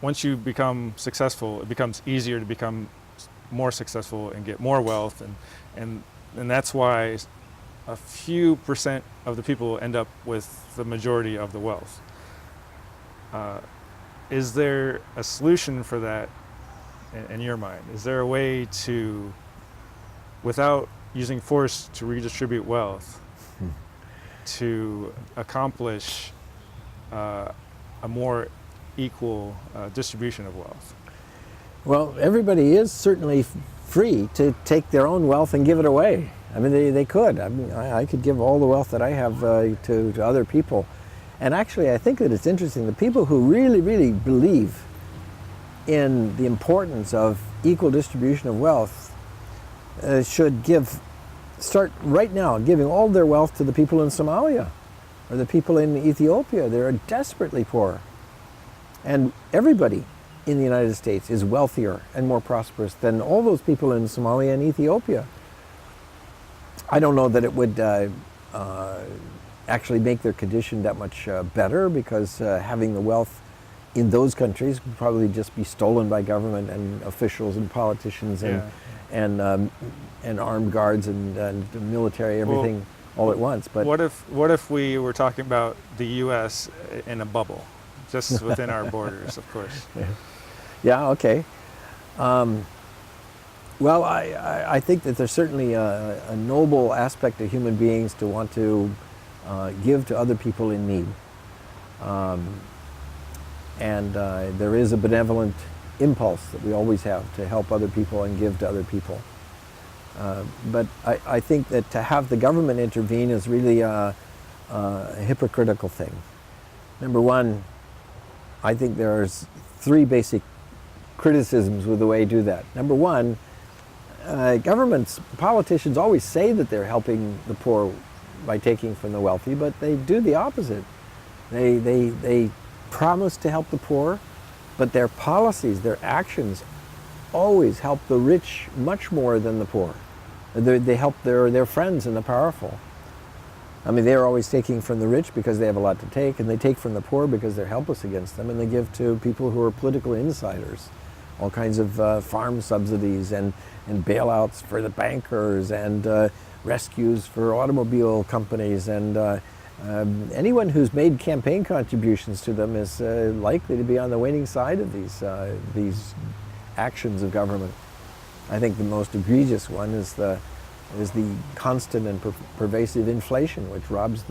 once you become successful, it becomes easier to become more successful and get more wealth, and that's why a few percent of the people end up with the majority of the wealth. Is there a solution for that in your mind? Is there a way to, without using force to redistribute wealth, to accomplish a more equal distribution of wealth? Well, everybody is certainly free to take their own wealth and give it away. I mean, they could. I mean, I could give all the wealth that I have to other people. And actually, I think that it's interesting. The people who really, really believe in the importance of equal distribution of wealth should start right now giving all their wealth to the people in Somalia or the people in Ethiopia. They're desperately poor. And everybody in the United States is wealthier and more prosperous than all those people in Somalia and Ethiopia. I don't know that it would actually make their condition that much better, because having the wealth in those countries would probably just be stolen by government and officials and politicians and armed guards and military, everything all at once. But what if we were talking about the U.S. in a bubble, just within our borders, of course? Yeah. Okay. Well, I think that there's certainly a noble aspect of human beings to want to give to other people in need. And there is a benevolent impulse that we always have to help other people and give to other people. But I think that to have the government intervene is really a hypocritical thing. Number one, I think there's three basic criticisms with the way you do that. Number one, politicians always say that they're helping the poor by taking from the wealthy, but they do the opposite. They promise to help the poor, but their policies, their actions, always help the rich much more than the poor. They help their friends and the powerful. I mean, they're always taking from the rich because they have a lot to take, and they take from the poor because they're helpless against them, and they give to people who are political insiders all kinds of farm subsidies and bailouts for the bankers and rescues for automobile companies, and anyone who's made campaign contributions to them is likely to be on the winning side of these actions of government. I think the most egregious one is the constant and pervasive inflation, which robs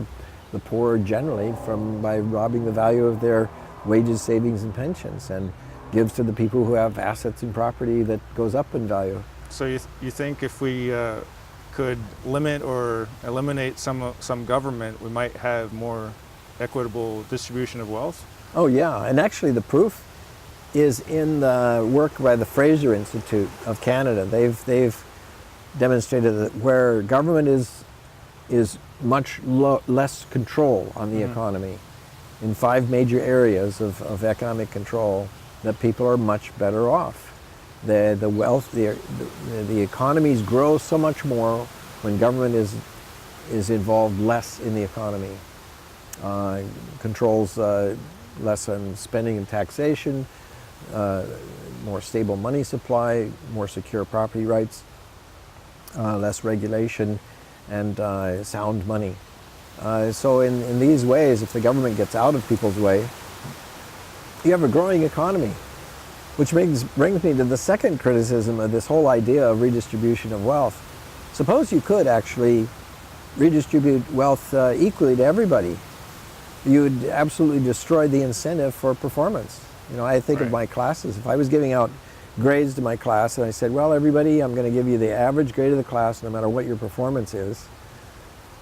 the poor generally by robbing the value of their wages, savings, and pensions, and gives to the people who have assets and property that goes up in value. So you think if we could limit or eliminate some government, we might have more equitable distribution of wealth? Oh yeah, and actually the proof is in the work by the Fraser Institute of Canada. They've demonstrated that where government is much less control on the economy, in 5 major areas of economic control, that people are much better off. The wealth, the economies grow so much more when government is involved less in the economy, controls less on spending and taxation, more stable money supply, more secure property rights, less regulation, and sound money. So in these ways, if the government gets out of people's way, you have a growing economy, which brings me to the second criticism of this whole idea of redistribution of wealth. Suppose you could actually redistribute wealth equally to everybody. You would absolutely destroy the incentive for performance. You know, I think of my classes. If I was giving out grades to my class and I said, well, everybody, I'm going to give you the average grade of the class no matter what your performance is,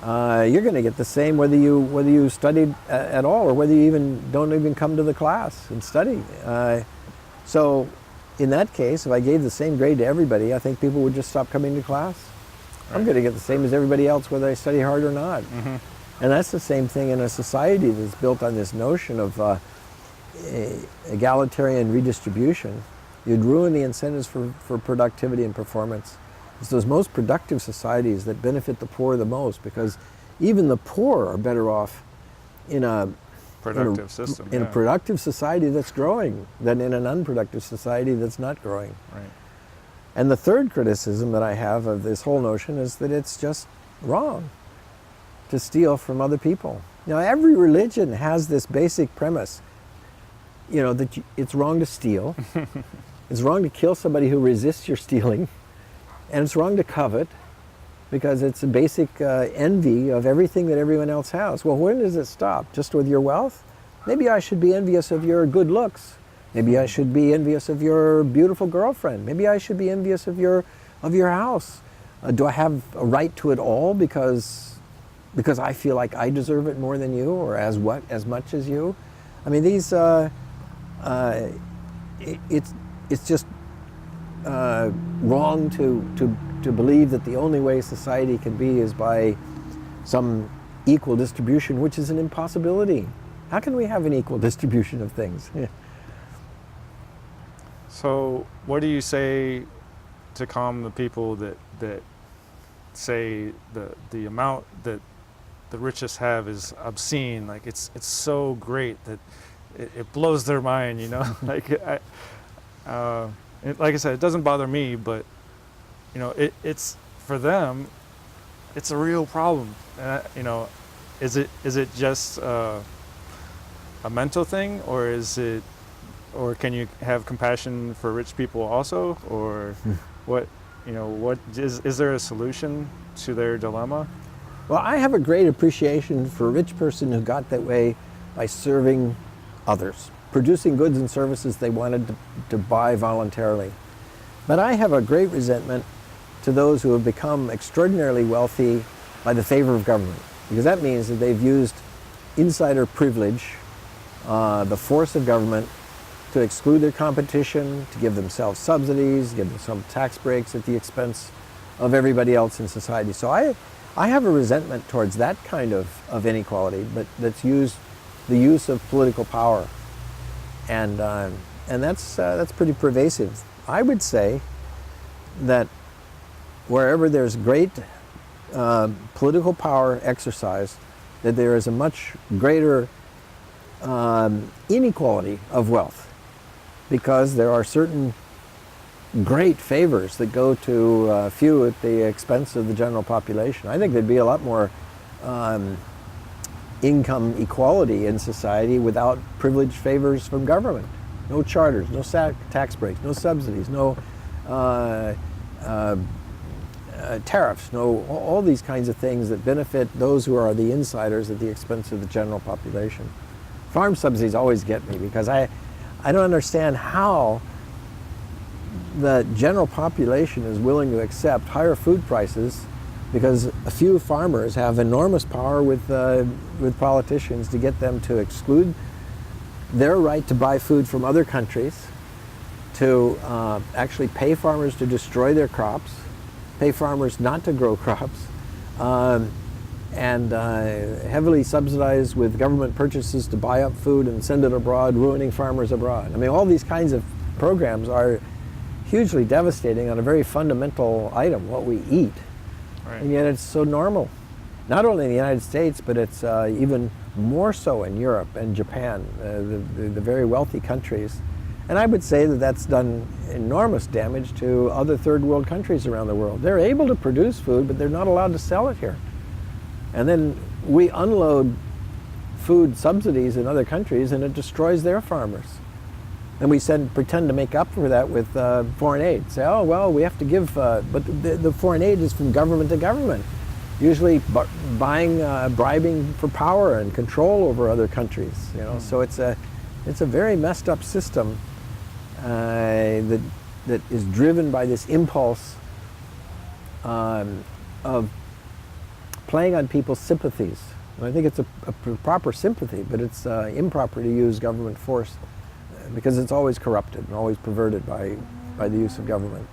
you're going to get the same whether you studied at all or whether you don't even come to the class and study. So in that case, if I gave the same grade to everybody, I think people would just stop coming to class. I'm going to get the same as everybody else whether I study hard or not. And that's the same thing in a society that's built on this notion of egalitarian redistribution. You'd ruin the incentives for productivity and performance. It's those most productive societies that benefit the poor the most, because even the poor are better off in a productive system. In a productive society that's growing than in an unproductive society that's not growing. Right. And the third criticism that I have of this whole notion is that it's just wrong to steal from other people. Now, every religion has this basic premise, that it's wrong to steal, it's wrong to kill somebody who resists your stealing, and it's wrong to covet, because it's a basic envy of everything that everyone else has. Well, when does it stop? Just with your wealth? Maybe I should be envious of your good looks. Maybe I should be envious of your beautiful girlfriend. Maybe I should be envious of your house. Do I have a right to it all because I feel like I deserve it more than you, or as much as you? I mean, these it's just wrong to believe that the only way society can be is by some equal distribution, which is an impossibility. How can we have an equal distribution of things? So what do you say to calm the people that say the amount that the richest have is obscene? Like it's so great that it blows their mind, like like I said, it doesn't bother me, but it's for them, it's a real problem. Is it just a mental thing, or can you have compassion for rich people also, or what is there a solution to their dilemma? Well, I have a great appreciation for a rich person who got that way by serving others, producing goods and services they wanted to buy voluntarily. But I have a great resentment to those who have become extraordinarily wealthy by the favor of government, because that means that they've used insider privilege, the force of government, to exclude their competition, to give themselves subsidies, give themselves tax breaks at the expense of everybody else in society. So I have a resentment towards that kind of inequality, but that's the use of political power, and that's pretty pervasive. I would say that wherever there's great political power exercised, that there is a much greater inequality of wealth, because there are certain great favors that go to a few at the expense of the general population. I think there'd be a lot more income equality in society without privileged favors from government. No charters, no tax breaks, no subsidies, no tariffs, no all these kinds of things that benefit those who are the insiders at the expense of the general population. Farm subsidies always get me, because I don't understand how the general population is willing to accept higher food prices because a few farmers have enormous power with politicians to get them to exclude their right to buy food from other countries, to actually pay farmers to destroy their crops, pay farmers not to grow crops, and heavily subsidize with government purchases to buy up food and send it abroad, ruining farmers abroad. I mean, all these kinds of programs are hugely devastating on a very fundamental item, what we eat. Right. And yet it's so normal. Not only in the United States, but it's even more so in Europe and Japan, the very wealthy countries. And I would say that that's done enormous damage to other third world countries around the world. They're able to produce food, but they're not allowed to sell it here. And then we unload food subsidies in other countries, and it destroys their farmers. And we pretend to make up for that with foreign aid. Say, oh, well, we have to give, but the foreign aid is from government to government, usually bribing for power and control over other countries. So it's a very messed up system that is driven by this impulse of playing on people's sympathies. And I think it's a proper sympathy, but it's improper to use government force, because it's always corrupted and always perverted by the use of government.